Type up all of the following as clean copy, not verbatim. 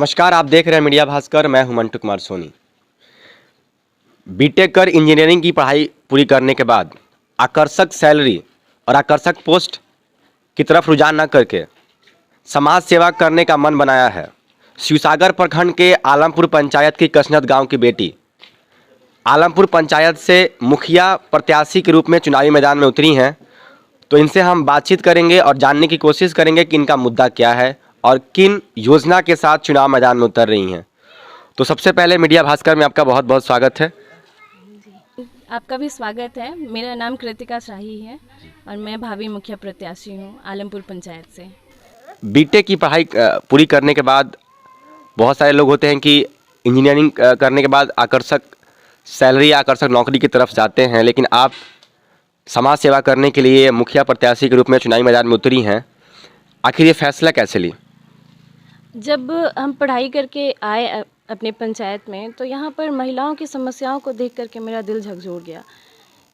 नमस्कार, आप देख रहे हैं मीडिया भास्कर। मैं हूं मंटू कुमार सोनी। बीटेक कर इंजीनियरिंग की पढ़ाई पूरी करने के बाद आकर्षक सैलरी और आकर्षक पोस्ट की तरफ रुझान न करके समाज सेवा करने का मन बनाया है। शिवसागर प्रखंड के आलमपुर पंचायत की कसनत गांव की बेटी आलमपुर पंचायत से मुखिया प्रत्याशी के रूप में चुनावी मैदान में उतरी हैं। तो इनसे हम बातचीत करेंगे और जानने की कोशिश करेंगे कि इनका मुद्दा क्या है और किन योजना के साथ चुनाव मैदान में उतर रही हैं। तो सबसे पहले मीडिया भास्कर में आपका बहुत बहुत स्वागत है। आपका भी स्वागत है। मेरा नाम कृतिका शाही है और मैं भावी मुखिया प्रत्याशी हूँ आलमपुर पंचायत से। बीटेक की पढ़ाई पूरी करने के बाद बहुत सारे लोग होते हैं कि इंजीनियरिंग करने के बाद आकर्षक सैलरी आकर्षक नौकरी की तरफ जाते हैं, लेकिन आप समाज सेवा करने के लिए मुखिया प्रत्याशी के रूप में चुनावी मैदान में उतरी हैं। आखिर ये फैसला कैसे ली? जब हम पढ़ाई करके आए अपने पंचायत में, तो यहाँ पर महिलाओं की समस्याओं को देख करके मेरा दिल झकझोर गया।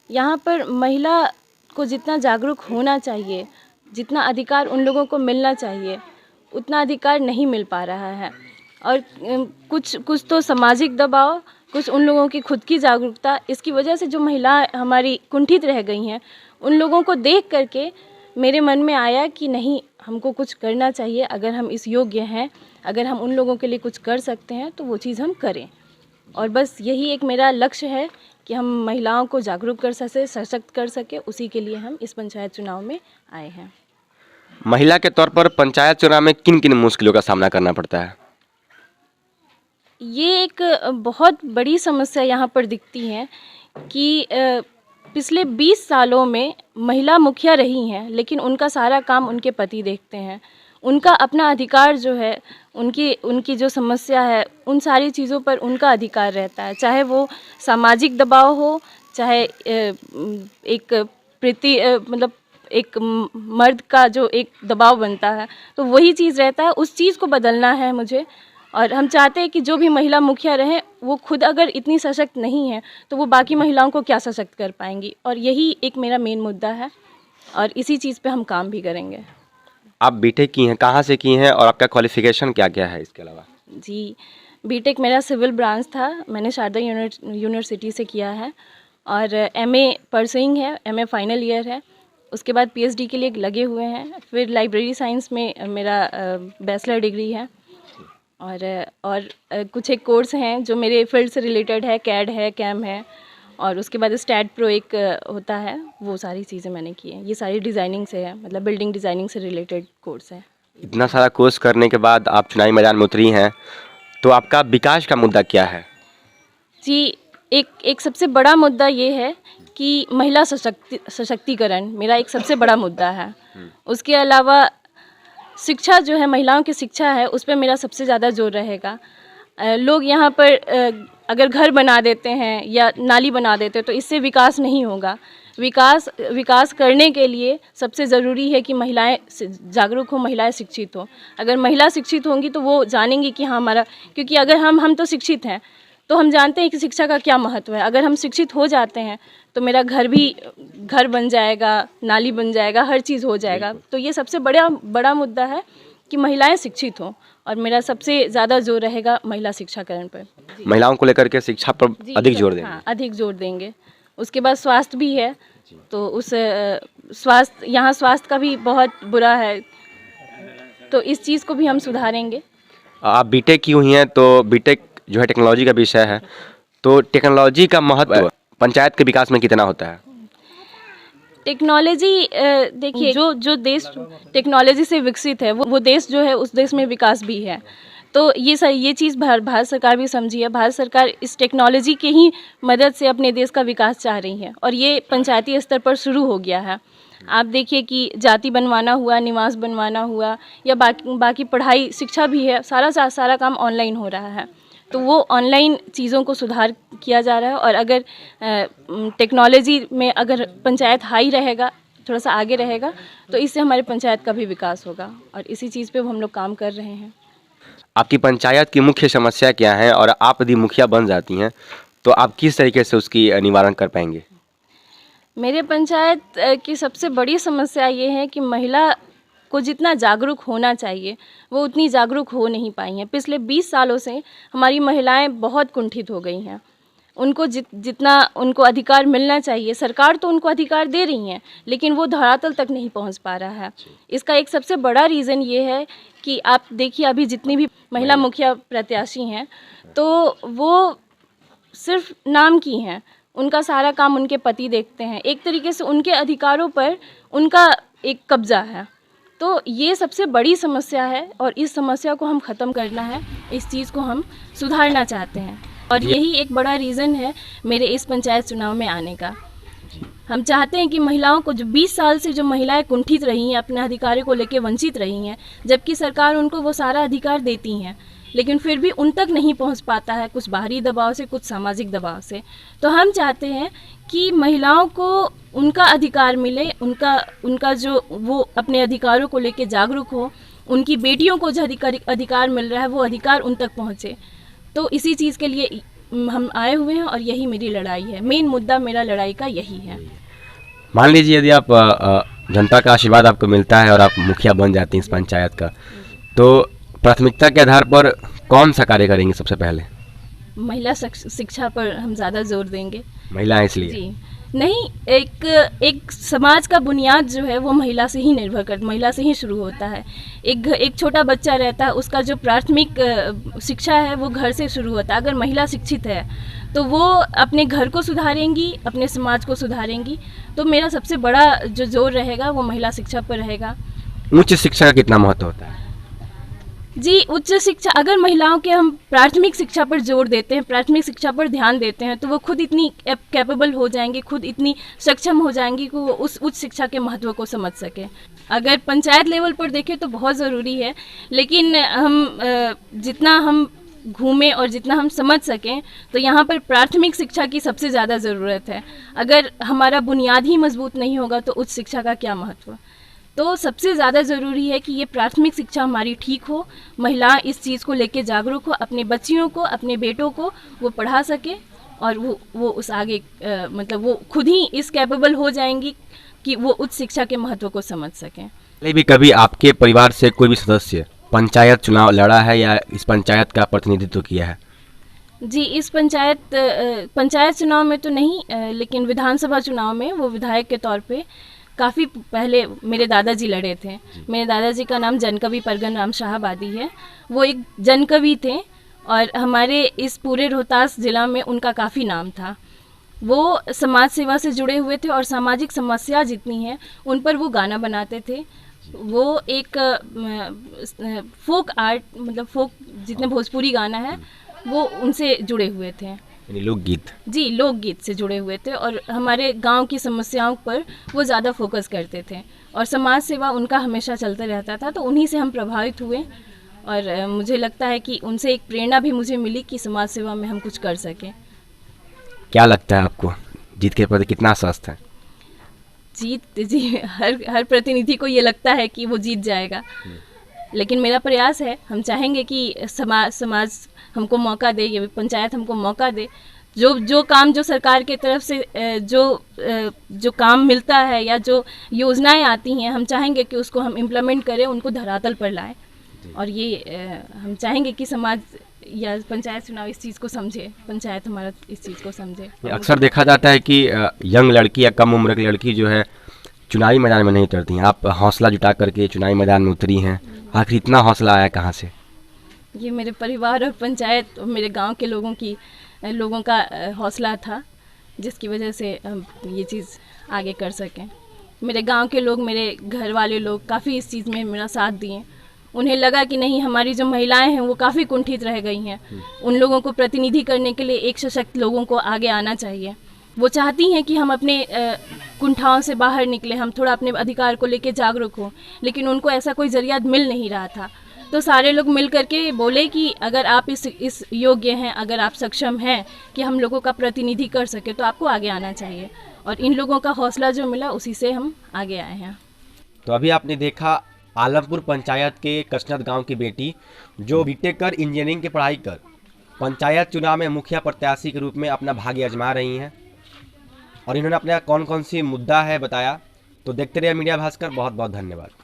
यहाँ पर महिला को जितना जागरूक होना चाहिए, जितना अधिकार उन लोगों को मिलना चाहिए, उतना अधिकार नहीं मिल पा रहा है। और कुछ तो सामाजिक दबाव, कुछ उन लोगों की खुद की जागरूकता, इसकी वजह से जो महिलाएं हमारी कुंठित रह गई हैं, उन लोगों को देख करके मेरे मन में आया कि नहीं, हमको कुछ करना चाहिए। अगर हम इस योग्य हैं, अगर हम उन लोगों के लिए कुछ कर सकते हैं, तो वो चीज़ हम करें। और बस यही एक मेरा लक्ष्य है कि हम महिलाओं को जागरूक कर सके, सशक्त कर सके। उसी के लिए हम इस पंचायत चुनाव में आए हैं। महिला के तौर पर पंचायत चुनाव में किन किन मुश्किलों का सामना करना पड़ता है? ये एक बहुत बड़ी समस्या यहाँ पर दिखती है कि पिछले 20 सालों में महिला मुखिया रही हैं, लेकिन उनका सारा काम उनके पति देखते हैं। उनका अपना अधिकार जो है, उनकी जो समस्या है, उन सारी चीज़ों पर उनका अधिकार रहता है। चाहे वो सामाजिक दबाव हो, चाहे एक मतलब एक मर्द का जो एक दबाव बनता है, तो वही चीज़ रहता है। उस चीज़ को बदलना है मुझे। और हम चाहते हैं कि जो भी महिला मुखिया रहे, वो खुद अगर इतनी सशक्त नहीं है, तो वो बाकी महिलाओं को क्या सशक्त कर पाएंगी। और यही एक मेरा मेन मुद्दा है और इसी चीज़ पे हम काम भी करेंगे। आप बीटेक की हैं, कहाँ से की हैं और आपका क्वालिफिकेशन क्या क्या है इसके अलावा? जी, बीटेक मेरा सिविल ब्रांच था। मैंने शारदा यूनिवर्सिटी से किया है और एमए परसुइंग है, एमए फाइनल ईयर है। उसके बाद पीएचडी के लिए लगे हुए हैं। फिर लाइब्रेरी साइंस में मेरा बैचलर डिग्री है और कुछ एक कोर्स हैं जो मेरे फील्ड से रिलेटेड है, कैड है, कैम है, और उसके बाद स्टैट प्रो एक होता है। वो सारी चीज़ें मैंने की हैं। ये सारी डिज़ाइनिंग से है, मतलब बिल्डिंग डिज़ाइनिंग से रिलेटेड कोर्स है। इतना सारा कोर्स करने के बाद आप चुनावी मैदान में उतरी हैं, तो आपका विकास का मुद्दा क्या है? जी, एक सबसे बड़ा मुद्दा ये है कि महिला सशक्तिकरण मेरा एक सबसे बड़ा मुद्दा है। उसके अलावा शिक्षा जो है, महिलाओं की शिक्षा है, उस पर मेरा सबसे ज़्यादा जोर रहेगा। लोग यहाँ पर अगर घर बना देते हैं या नाली बना देते हैं, तो इससे विकास नहीं होगा। विकास करने के लिए सबसे ज़रूरी है कि महिलाएं जागरूक हो, महिलाएं शिक्षित हो। अगर महिला शिक्षित होंगी तो वो जानेंगी कि हाँ हमारा, क्योंकि अगर हम तो शिक्षित हैं, तो हम जानते हैं कि शिक्षा का क्या महत्व है। अगर हम शिक्षित हो जाते हैं तो मेरा घर बन जाएगा, नाली बन जाएगा, हर चीज़ हो जाएगा। तो ये सबसे बड़ा मुद्दा है कि महिलाएं शिक्षित हों और मेरा सबसे ज़्यादा जोर रहेगा महिला शिक्षाकरण पर। महिलाओं को लेकर के शिक्षा पर अधिक जोर देंगे? हाँ, अधिक जोर देंगे। उसके बाद स्वास्थ्य भी है, तो उस स्वास्थ्य का भी बहुत बुरा है, तो इस चीज़ को भी हम सुधारेंगे। आप बीटेक की हुई हैं, तो बीटेक जो है टेक्नोलॉजी का विषय है, तो टेक्नोलॉजी का महत्व पंचायत के विकास में कितना होता है? टेक्नोलॉजी, देखिए, जो देश टेक्नोलॉजी से विकसित है, वो देश जो है, उस देश में विकास भी है। तो ये चीज़ भारत सरकार भी समझी है। भारत सरकार इस टेक्नोलॉजी के ही मदद से अपने देश का विकास चाह रही है और ये पंचायती स्तर पर शुरू हो गया है। आप देखिए कि जाति बनवाना हुआ, निवास बनवाना हुआ, या बाकी पढ़ाई शिक्षा भी है, सारा काम ऑनलाइन हो रहा है। तो वो ऑनलाइन चीज़ों को सुधार किया जा रहा है। और अगर टेक्नोलॉजी में अगर पंचायत हाई रहेगा, थोड़ा सा आगे रहेगा, तो इससे हमारे पंचायत का भी विकास होगा और इसी चीज़ पे हम लोग काम कर रहे हैं। आपकी पंचायत की मुख्य समस्या क्या है और आप यदि मुखिया बन जाती हैं तो आप किस तरीके से उसकी निवारण कर पाएंगे? मेरे पंचायत की सबसे बड़ी समस्या ये है कि महिला को जितना जागरूक होना चाहिए वो उतनी जागरूक हो नहीं पाई हैं। पिछले 20 सालों से हमारी महिलाएं बहुत कुंठित हो गई हैं। उनको जितना उनको अधिकार मिलना चाहिए, सरकार तो उनको अधिकार दे रही है, लेकिन वो धरातल तक नहीं पहुंच पा रहा है। इसका एक सबसे बड़ा रीज़न ये है कि आप देखिए अभी जितनी भी महिला मुखिया प्रत्याशी हैं तो वो सिर्फ नाम की हैं। उनका सारा काम उनके पति देखते हैं। एक तरीके से उनके अधिकारों पर उनका एक कब्जा है। तो ये सबसे बड़ी समस्या है और इस समस्या को हम ख़त्म करना है, इस चीज़ को हम सुधारना चाहते हैं और यही एक बड़ा रीज़न है मेरे इस पंचायत चुनाव में आने का। हम चाहते हैं कि महिलाओं को, जो 20 साल से जो महिलाएं कुंठित रही हैं, अपने अधिकारों को लेकर वंचित रही हैं, जबकि सरकार उनको वो सारा अधिकार देती हैं, लेकिन फिर भी उन तक नहीं पहुंच पाता है, कुछ बाहरी दबाव से, कुछ सामाजिक दबाव से। तो हम चाहते हैं कि महिलाओं को उनका अधिकार मिले, उनका जो वो अपने अधिकारों को लेकर जागरूक हो, उनकी बेटियों को जो अधिकार मिल रहा है वो अधिकार उन तक पहुँचे। तो इसी चीज़ के लिए हम आए हुए हैं और यही मेरी लड़ाई है। मेन मुद्दा मेरा लड़ाई का यही है। मान लीजिए यदि आप जनता का आशीर्वाद आपको मिलता है और आप मुखिया बन जाती हैं इस पंचायत का, तो प्राथमिकता के आधार पर कौन सा कार्य करेंगे सबसे पहले? महिला शिक्षा पर हम ज़्यादा जोर देंगे। महिलाएं इसलिए? जी नहीं, एक समाज का बुनियाद जो है वो महिला से ही निर्भर करता, महिला से ही शुरू होता है। एक छोटा बच्चा रहता है, उसका जो प्राथमिक शिक्षा है वो घर से शुरू होता है। अगर महिला शिक्षित है तो वो अपने घर को सुधारेंगी, अपने समाज को सुधारेंगी। तो मेरा सबसे बड़ा जो जोर रहेगा वो महिला शिक्षा पर रहेगा। उच्च शिक्षा का कितना महत्व होता है? जी, उच्च शिक्षा, अगर महिलाओं के हम प्राथमिक शिक्षा पर जोर देते हैं, प्राथमिक शिक्षा पर ध्यान देते हैं, तो वो खुद इतनी कैपेबल हो जाएंगी, खुद इतनी सक्षम हो जाएंगी कि वो उस उच्च शिक्षा के महत्व को समझ सकें। अगर पंचायत लेवल पर देखें तो बहुत ज़रूरी है, लेकिन जितना हम घूमें और जितना हम समझ सकें तो यहाँ पर प्राथमिक शिक्षा की सबसे ज़्यादा ज़रूरत है। अगर हमारा बुनियाद ही मजबूत नहीं होगा तो उच्च शिक्षा का क्या महत्व। तो सबसे ज़्यादा ज़रूरी है कि ये प्राथमिक शिक्षा हमारी ठीक हो, महिला इस चीज़ को लेके जागरूक हो, अपने बच्चियों को, अपने बेटों को वो पढ़ा सके और वो उस आगे मतलब वो खुद ही इस कैपेबल हो जाएंगी कि वो उच्च शिक्षा के महत्व को समझ सकें। पहले भी कभी आपके परिवार से कोई भी सदस्य पंचायत चुनाव लड़ा है या इस पंचायत का प्रतिनिधित्व किया है? जी, इस पंचायत चुनाव में तो नहीं, लेकिन विधानसभा चुनाव में वो विधायक के तौर पे काफ़ी पहले मेरे दादाजी लड़े थे। मेरे दादाजी का नाम जनकवि परगन राम शाहबादी है। वो एक जनकवि थे और हमारे इस पूरे रोहतास ज़िला में उनका काफ़ी नाम था। वो समाज सेवा से जुड़े हुए थे और सामाजिक समस्या जितनी हैं उन पर वो गाना बनाते थे। वो एक फोक आर्ट, मतलब फोक जितने भोजपुरी गाना है वो उनसे जुड़े हुए थे, यानी लोकगीत। जी, लोकगीत से जुड़े हुए थे और हमारे गांव की समस्याओं पर वो ज़्यादा फोकस करते थे और समाज सेवा उनका हमेशा चलता रहता था। तो उन्हीं से हम प्रभावित हुए और मुझे लगता है कि उनसे एक प्रेरणा भी मुझे मिली कि समाज सेवा में हम कुछ कर सकें। क्या लगता है आपको जीत के प्रति कितना आश्वस्त है? जी, हर प्रतिनिधि को ये लगता है कि वो जीत जाएगा, लेकिन मेरा प्रयास है, हम चाहेंगे कि समाज हमको मौका दे, ये पंचायत हमको मौका दे। जो काम जो सरकार की तरफ से जो काम मिलता है या जो योजनाएं आती हैं, हम चाहेंगे कि उसको हम इम्प्लीमेंट करें, उनको धरातल पर लाएं। और ये हम चाहेंगे कि समाज या पंचायत चुनाव इस चीज़ को समझे, पंचायत हमारा इस चीज़ को समझे। अक्सर देखा जाता है कि यंग लड़की या कम उम्र की लड़की जो है चुनावी मैदान में नहीं उतरती हैं। आप हौसला जुटा करके चुनावी मैदान में उतरी हैं, आखिर इतना हौसला आया कहाँ से? ये मेरे परिवार और पंचायत और मेरे गांव के लोगों का हौसला था, जिसकी वजह से हम ये चीज़ आगे कर सकें। मेरे गांव के लोग, मेरे घर वाले लोग काफ़ी इस चीज़ में मेरा साथ दिए। उन्हें लगा कि नहीं, हमारी जो महिलाएं हैं वो काफ़ी कुंठित रह गई हैं, उन लोगों को प्रतिनिधि करने के लिए एक सशक्त लोगों को आगे आना चाहिए। वो चाहती हैं कि हम अपने कुंठाओं से बाहर निकले, हम थोड़ा अपने अधिकार को लेके जागरूक हों, लेकिन उनको ऐसा कोई जरिया मिल नहीं रहा था। तो सारे लोग मिल करके बोले कि अगर आप इस योग्य हैं, अगर आप सक्षम हैं कि हम लोगों का प्रतिनिधि कर सके तो आपको आगे आना चाहिए। और इन लोगों का हौसला जो मिला उसी से हम आगे आए हैं। तो अभी आपने देखा आलमपुर पंचायत के कसनत गांव की बेटी जो बीटेक कर इंजीनियरिंग की पढ़ाई कर पंचायत चुनाव में मुखिया प्रत्याशी के रूप में अपना भाग्य आजमा रही हैं और इन्होंने अपना कौन कौन सी मुद्दा है बताया। तो देखते रहिए मीडिया भास्कर। बहुत बहुत धन्यवाद।